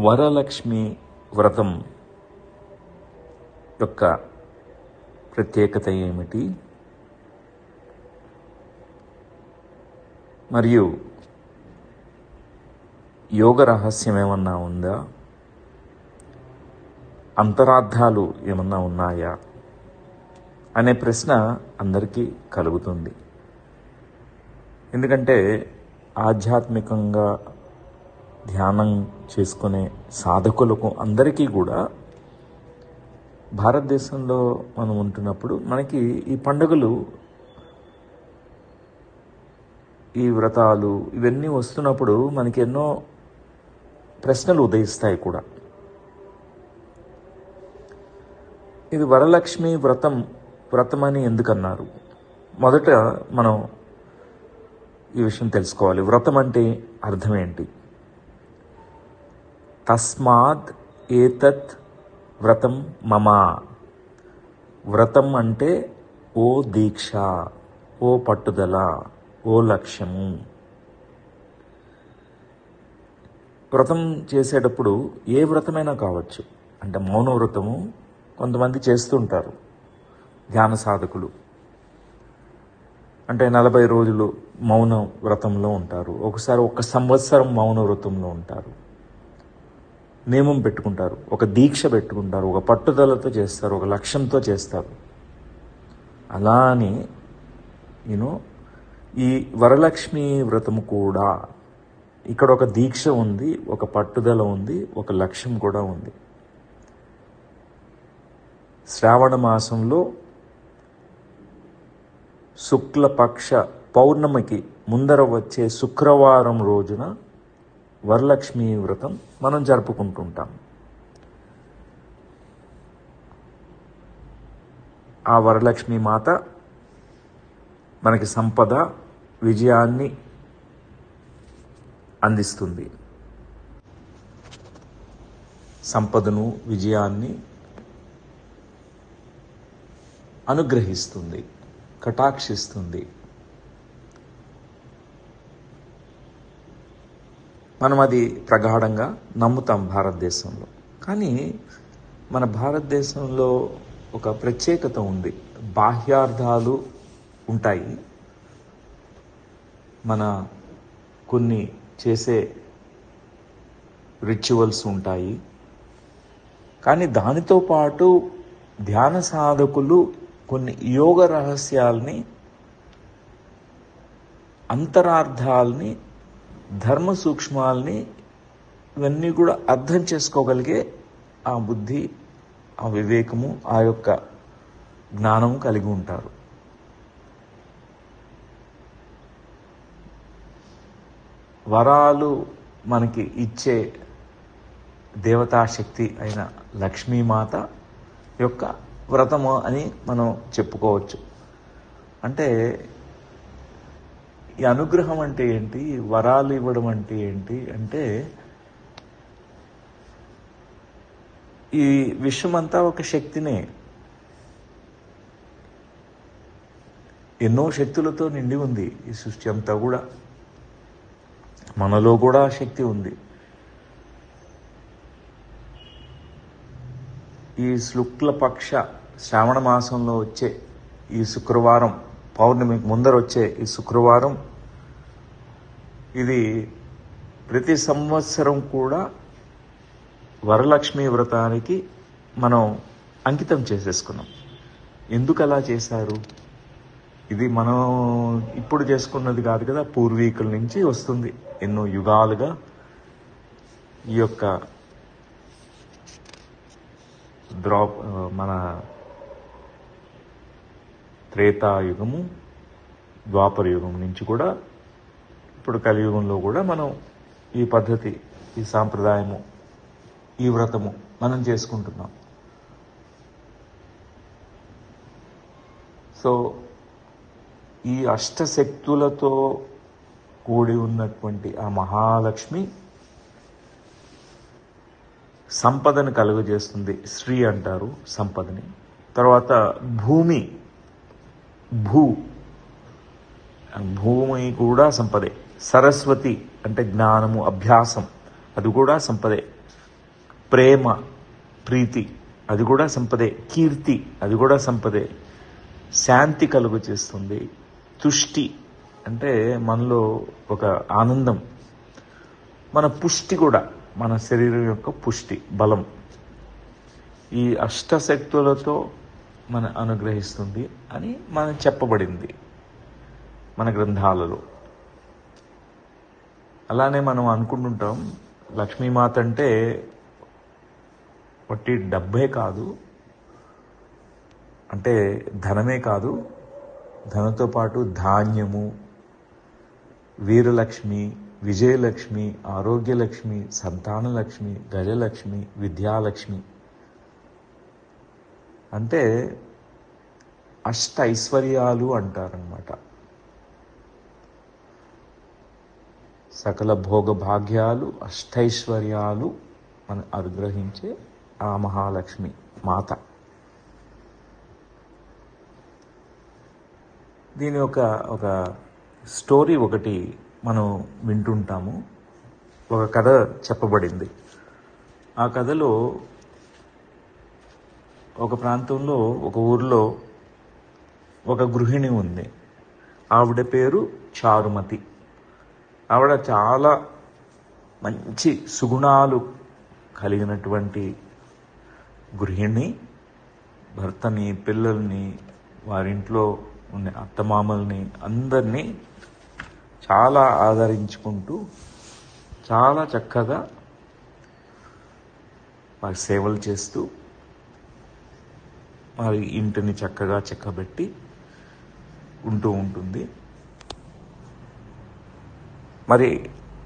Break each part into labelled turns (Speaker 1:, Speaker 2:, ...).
Speaker 1: వరలక్ష్మి వ్రతం యొక్క ప్రత్యేకత ఏమిటి, మరియు యోగ రహస్యం ఏమన్నా ఉందా, అంతరార్థాలు ఏమన్నా ఉన్నాయా అనే ప్రశ్న అందరికీ కలుగుతుంది. ఎందుకంటే ఆధ్యాత్మికంగా ధ్యానం చేసుకునే సాధకులకు అందరికీ కూడా భారతదేశంలో మనం ఉంటున్నప్పుడు మనకి ఈ పండుగలు, ఈ వ్రతాలు ఇవన్నీ వస్తున్నప్పుడు మనకి ఎన్నో ప్రశ్నలు ఉదయిస్తాయి కూడా. ఇది వరలక్ష్మి వ్రతం అని ఎందుకన్నారు? మొదట మనం ఈ విషయం తెలుసుకోవాలి. వ్రతం అంటే అర్థం ఏంటి? తస్మాత్ ఏతత్ వ్రతం మమ. వ్రతం అంటే ఓ దీక్ష, ఓ పట్టుదల, ఓ లక్ష్యము. వ్రతం చేసేటప్పుడు ఏ వ్రతమైనా కావచ్చు. అంటే మౌన వ్రతము కొంతమంది చేస్తుంటారు, ధ్యాన సాధకులు. అంటే 40 రోజులు మౌన వ్రతంలో ఉంటారు, ఒకసారి 1 సంవత్సరం మౌన వ్రతంలో ఉంటారు. నియమం పెట్టుకుంటారు, ఒక దీక్ష పెట్టుకుంటారు, ఒక పట్టుదలతో చేస్తారు, ఒక లక్ష్యంతో చేస్తారు. అలా అని ఈ వరలక్ష్మి వ్రతము కూడా ఇక్కడ ఒక దీక్ష ఉంది, ఒక పట్టుదల ఉంది, ఒక లక్ష్యం కూడా ఉంది. శ్రావణ మాసంలో శుక్లపక్ష పౌర్ణమికి ముందర వచ్చే శుక్రవారం రోజున వరలక్ష్మి వ్రతం మనం జరుపుకుంటుంటాం. ఆ వరలక్ష్మి మాత మనకి సంపద, విజయాన్ని అందిస్తుంది. సంపదను, విజయాన్ని అనుగ్రహిస్తుంది, కటాక్షిస్తుంది. మనం అది ప్రగాఢంగా నమ్ముతాం భారతదేశంలో. కానీ మన భారతదేశంలో ఒక ప్రత్యేకత ఉంది. బాహ్యార్థాలు ఉంటాయి, మన కొన్ని చేసే రిచువల్స్ ఉంటాయి. కానీ దానితో పాటు ధ్యాన సాధకులు కొన్ని యోగ రహస్యాల్ని, అంతరార్థాల్ని, ధర్మ సూక్ష్మాల్ని ఇవన్నీ కూడా అర్థం చేసుకోగలిగే ఆ బుద్ధి, ఆ వివేకము, ఆ యొక్క జ్ఞానం కలిగి ఉంటారు. వరాలు మనకి ఇచ్చే దేవతాశక్తి అయిన లక్ష్మీమాత యొక్క వ్రతము అని మనం చెప్పుకోవచ్చు. అంటే ఈ అనుగ్రహం అంటే ఏంటి, వరాలు ఇవ్వడం అంటే ఏంటి అంటే, ఈ విశ్వమంతా ఒక శక్తినే. ఎన్నో శక్తులతో నిండి ఉంది ఈ సృష్టి అంతా కూడా. మనలో కూడా శక్తి ఉంది. ఈ శుక్లపక్ష శ్రావణ మాసంలో వచ్చే ఈ శుక్రవారం, పౌర్ణమికి ముందర వచ్చే ఈ శుక్రవారం, ఇది ప్రతి సంవత్సరం కూడా వరలక్ష్మి వ్రతానికి మనం అంకితం చేసేసుకున్నాం. ఎందుకు అలా చేశారు? ఇది మనం ఇప్పుడు చేసుకున్నది కాదు కదా, పూర్వీకుల నుంచి వస్తుంది. ఎన్నో యుగాలుగా ఈ యొక్క మన త్రేతాయుగము, ద్వాపర యుగం నుంచి కూడా ఇప్పుడు కలియుగంలో కూడా మనం ఈ పద్ధతి, ఈ సాంప్రదాయము, ఈ వ్రతము మనం చేసుకుంటున్నాం. సో ఈ అష్టశక్తులతో కూడి ఉన్నటువంటి ఆ మహాలక్ష్మి సంపదను కలుగజేస్తుంది. శ్రీ అంటారు సంపదని. తర్వాత భూమి కూడా సంపదే. సరస్వతి అంటే జ్ఞానము, అభ్యాసం, అది కూడా సంపదే. ప్రేమ, ప్రీతి అది కూడా సంపదే, కీర్తి అది కూడా సంపదే, శాంతి కలుగు చేస్తుంది, తుష్టి అంటే మనలో ఒక ఆనందం, మన పుష్టి కూడా, మన శరీరం యొక్క పుష్టి, బలం, ఈ అష్టశక్తులతో మన అనుగ్రహిస్తుంది అని మనం చెప్పబడింది మన గ్రంథాలలో. అలానే మనం అనుకుంటుంటాం లక్ష్మీమాత అంటే వట్టి డబ్బే కాదు, అంటే ధనమే కాదు, ధనంతో పాటు ధాన్యము, వీరలక్ష్మి, విజయలక్ష్మి, ఆరోగ్యలక్ష్మి, సంతానలక్ష్మి, గజలక్ష్మి, విద్యాలక్ష్మి, అంటే అష్ట ఐశ్వర్యాలు అంటారనమాట. సకల భోగ భాగ్యాలు, అష్టైశ్వర్యాలు మనం అనుగ్రహించే ఆ మహాలక్ష్మి మాత. దీని ఒక స్టోరీ ఒకటి మనం వింటుంటాము. ఒక కథ చెప్పబడింది. ఆ కథలో ఒక ప్రాంతంలో, ఒక ఊరిలో ఒక గృహిణి ఉంది. ఆవిడ పేరు చారుమతి. ఆవిడ చాలా మంచి సుగుణాలు కలిగినటువంటి గృహిణి. భర్తని, పిల్లల్ని, వారింట్లో ఉన్న అత్తమామల్ని అందరినీ చాలా ఆదరించుకుంటూ చాలా చక్కగా వారి సేవలు చేస్తూ వారి ఇంటిని చక్కగా చెక్కబెట్టి ఉంటూ ఉంటుంది. మరి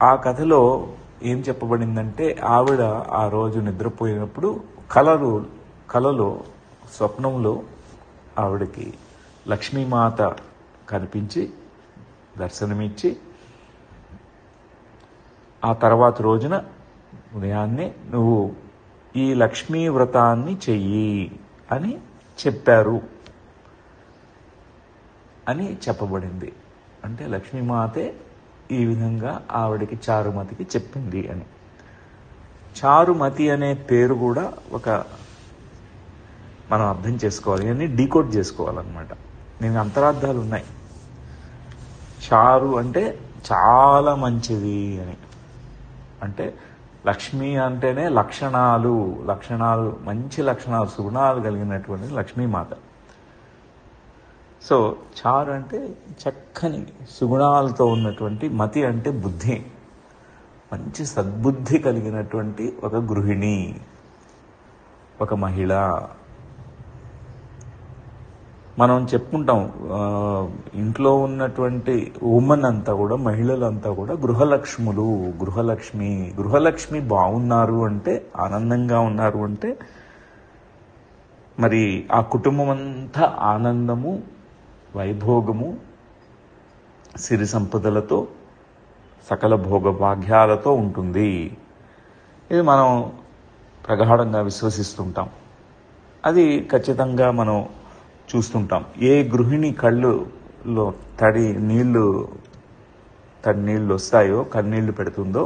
Speaker 1: ఆ కథలో ఏం చెప్పబడిందంటే, ఆవిడ ఆ రోజు నిద్రపోయినప్పుడు కలలో స్వప్నంలో ఆవిడకి లక్ష్మీమాత కనిపించి దర్శనమిచ్చి, ఆ తర్వాత రోజున ఉదయాన్నే నువ్వు ఈ లక్ష్మీ వ్రతాన్ని చెయ్యి అని చెప్పారు అని చెప్పబడింది. అంటే లక్ష్మీమాతే ఈ విధంగా ఆవిడకి చారుమతికి చెప్పింది అని. చారుమతి అనే పేరు కూడా ఒక మనం అర్థం చేసుకోవాలి, అని డీకోడ్ చేసుకోవాలన్నమాట. దీనికి అంతరార్థాలు ఉన్నాయి. చారు అంటే చాలా మంచిది అని, అంటే లక్ష్మి అంటేనే లక్షణాలు, మంచి లక్షణాలు, సుగుణాలు కలిగినటువంటి లక్ష్మీమాత. సో చారు అంటే చక్కని సుగుణాలతో ఉన్నటువంటి, మతి అంటే బుద్ధి, మంచి సద్బుద్ధి కలిగినటువంటి ఒక గృహిణి, ఒక మహిళ. మనం చెప్పుకుంటాం ఇంట్లో ఉన్నటువంటి ఉమెన్ అంతా కూడా, మహిళలంతా కూడా గృహలక్ష్మి బాగున్నారు అంటే, ఆనందంగా ఉన్నారు అంటే మరి ఆ కుటుంబం అంతా ఆనందము, వైభోగము, సిరి సంపదలతో, సకల భోగ భాగ్యాలతో ఉంటుంది. ఇది మనం ప్రగాఢంగా విశ్వసిస్తుంటాం. అది ఖచ్చితంగా మనం చూస్తుంటాం. ఏ గృహిణి కళ్ళులో తడి నీళ్లు వస్తాయో, కన్నీళ్లు పెడుతుందో,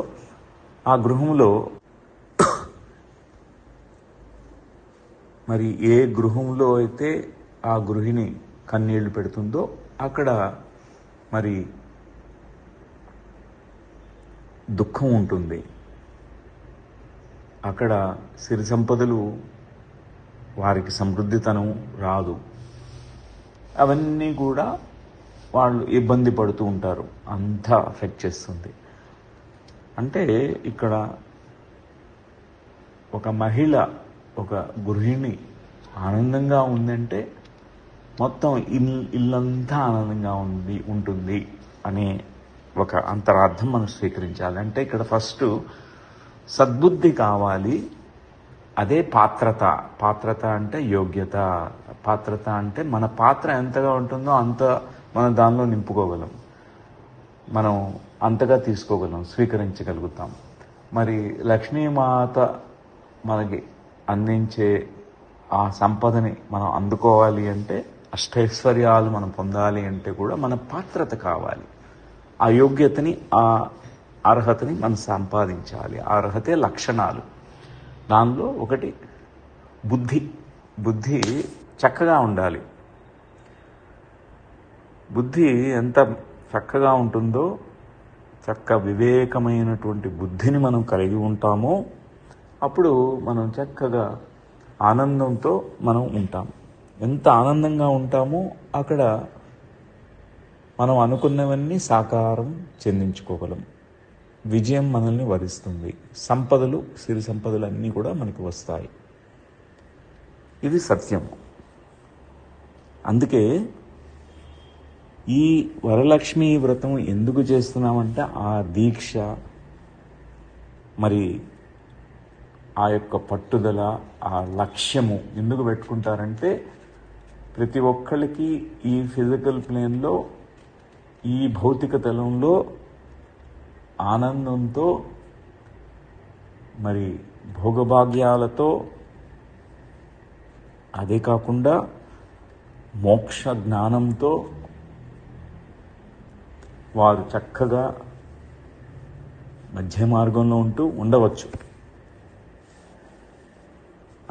Speaker 1: ఆ గృహంలో మరి ఏ గృహంలో అయితే ఆ గృహిణి కన్నీళ్లు పెడుతుందో అక్కడ మరి దుఃఖం ఉంటుంది. అక్కడ సిరి సంపదలు, వారికి సమృద్ధితనం రాదు. అవన్నీ కూడా వాళ్ళు ఇబ్బంది పడుతూ ఉంటారు. అంతా అఫెక్ట్ చేస్తుంది. అంటే ఇక్కడ ఒక మహిళ, ఒక గృహిణి ఆనందంగా ఉందంటే మొత్తం ఇల్లంతా ఆనందంగా ఉంటుంది అనే ఒక అంతరార్థం మనం స్వీకరించాలి. అంటే ఇక్కడ ఫస్ట్ సద్బుద్ధి కావాలి. అదే పాత్రత అంటే యోగ్యత. పాత్రత అంటే మన పాత్ర ఎంతగా ఉంటుందో అంత మనం దానిలో నింపుకోగలం, మనం అంతగా తీసుకోగలం, స్వీకరించగలుగుతాం. మరి లక్ష్మీమాత మనకి అందించే ఆ సంపదని మనం అందుకోవాలి అంటే, అష్టైశ్వర్యాలు మనం పొందాలి అంటే కూడా మన పాత్రత కావాలి. ఆ యోగ్యతని, ఆ అర్హతని మనం సంపాదించాలి. ఆ అర్హతే లక్షణాలు. దానిలో ఒకటి బుద్ధి చక్కగా ఉండాలి. బుద్ధి ఎంత చక్కగా ఉంటుందో, వివేకమైనటువంటి బుద్ధిని మనం కలిగి ఉంటామో అప్పుడు మనం చక్కగా ఆనందంతో మనం ఉంటాం. ఎంత ఆనందంగా ఉంటామో అక్కడ మనం అనుకున్నవన్నీ సాకారం చెందించుకోగలం. విజయం మనల్ని వరిస్తుంది. సంపదలు, సిరి సంపదలు అన్నీ కూడా మనకి వస్తాయి. ఇది సత్యం. అందుకే ఈ వరలక్ష్మి వ్రతం ఎందుకు చేస్తున్నామంటే ఆ దీక్ష, మరి ఆ యొక్క పట్టుదల, ఆ లక్ష్యము ఎందుకు పెట్టుకుంటారంటే ప్రతి ఒక్కళ్ళకి ఈ ఫిజికల్ ప్లేన్లో, ఈ భౌతిక తలంలో ఆనందంతో, మరి భోగభాగ్యాలతో, అదే కాకుండా మోక్ష జ్ఞానంతో వారు చక్కగా మధ్య మార్గంలో ఉంటూ ఉండవచ్చు.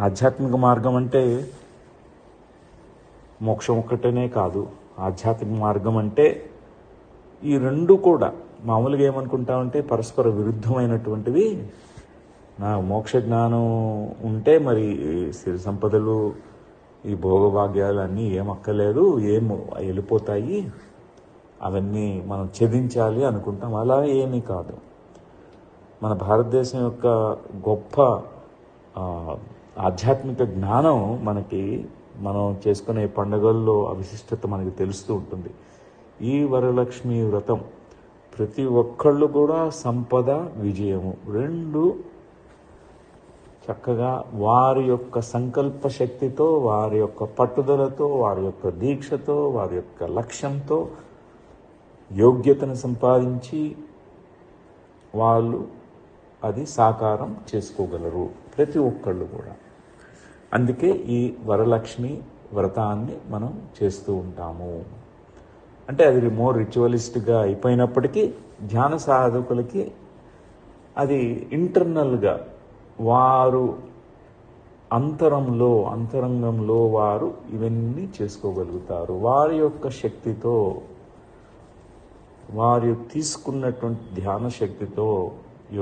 Speaker 1: ఆధ్యాత్మిక మార్గం అంటే మోక్షం ఒక్కటనే కాదు. ఆధ్యాత్మిక మార్గం అంటే ఈ రెండు కూడా మామూలుగా ఏమనుకుంటామంటే పరస్పర విరుద్ధమైనటువంటివి. నా మోక్ష జ్ఞానం ఉంటే మరి సిరి సంపదలు, ఈ భోగభాగ్యాలు అన్నీ ఏమక్కర్లేదు, వెళ్ళిపోతాయి, అవన్నీ మనం ఛేదించాలి అనుకుంటాం. అలా ఏమీ కాదు. మన భారతదేశం యొక్క గొప్ప ఆధ్యాత్మిక జ్ఞానం మనకి, మనం చేసుకునే పండుగల్లో ఆ విశిష్టత మనకి తెలుస్తూ ఉంటుంది. ఈ వరలక్ష్మి వ్రతం ప్రతి ఒక్కళ్ళు కూడా సంపద, విజయము రెండు చక్కగా వారి యొక్క సంకల్ప శక్తితో, వారి యొక్క పట్టుదలతో, వారి యొక్క దీక్షతో, వారి యొక్క లక్ష్యంతో యోగ్యతను సంపాదించి వాళ్ళు అది సాకారం చేసుకోగలరు, ప్రతి ఒక్కళ్ళు కూడా. అందుకే ఈ వరలక్ష్మి వ్రతాన్ని మనం చేస్తూ ఉంటాము. అంటే అది మోర్ రిచువలిస్ట్గా అయిపోయినప్పటికీ ధ్యాన సాధకులకి అది ఇంటర్నల్గా వారు అంతరంగంలో వారు ఇవన్నీ చేసుకోగలుగుతారు. వారి యొక్క శక్తితో, వారు తీసుకున్నటువంటి ధ్యాన శక్తితో,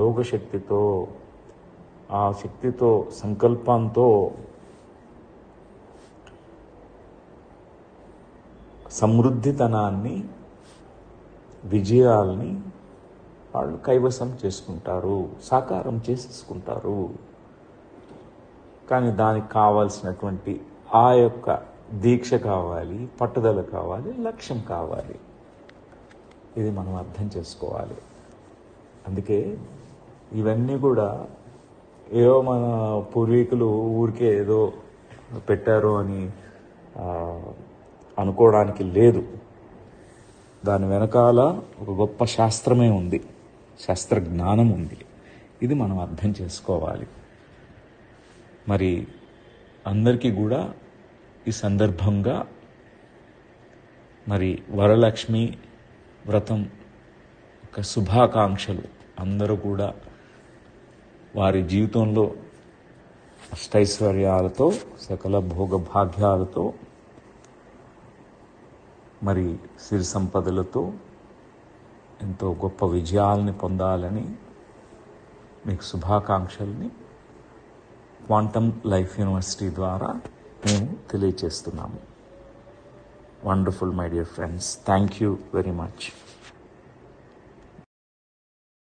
Speaker 1: యోగ శక్తితో, ఆ శక్తితో, సంకల్పంతో సమృద్ధితనాన్ని, విజయాల్ని వాళ్ళు కైవసం చేసుకుంటారు, సాకారం చేసేసుకుంటారు. కానీ దానికి కావాల్సినటువంటి ఆ యొక్క దీక్ష కావాలి, పట్టుదల కావాలి, లక్ష్యం కావాలి. ఇది మనం అర్థం చేసుకోవాలి. అందుకే ఇవన్నీ కూడా ఏదో మన పూర్వీకులు ఊరికే ఏదో పెట్టారు అని అనుకోవడానికి లేదు. దాని వెనకాల ఒక గొప్ప శాస్త్రమే ఉంది, శాస్త్ర జ్ఞానం ఉంది. ఇది మనం అర్థం చేసుకోవాలి. మరి అందరికీ కూడా ఈ సందర్భంగా మరి వరలక్ష్మి వ్రతం యొక్క శుభాకాంక్షలు. అందరూ కూడా వారి జీవితంలో అష్టైశ్వర్యాలతో, సకల భోగభాగ్యాలతో, మరి సిరి సంపదలతో ఎంతో గొప్ప విజయాలని పొందాలని మీకు శుభాకాంక్షల్ని క్వాంటమ్ లైఫ్ యూనివర్సిటీ ద్వారా మేము తెలియచేస్తున్నాము. Wonderful, my dear friends. Thank you very much.